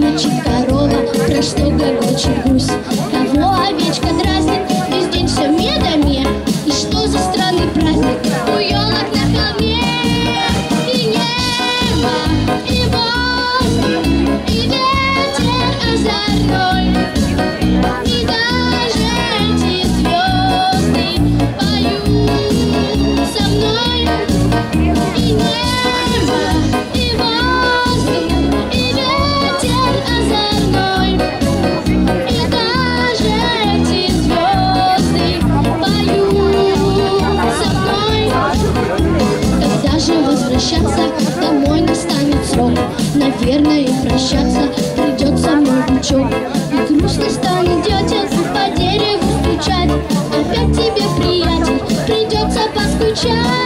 мычит корова, про что гогочет гусь. Кого овечка дразнит, весь день все медами. И что за странный праздник у елок на холме? И небо, и воздух, и ветер озорной, и даже эти звезды поют со мной. И небо, и воздух, и ветер озорной, и даже эти звезды поют со мной. Когда же возвращаться домой настанет срок? Наверное, прощаться придется мне, внучок. И грустно станет дятел по дереву стучать. Опять тебе, приятель, придется поскучать.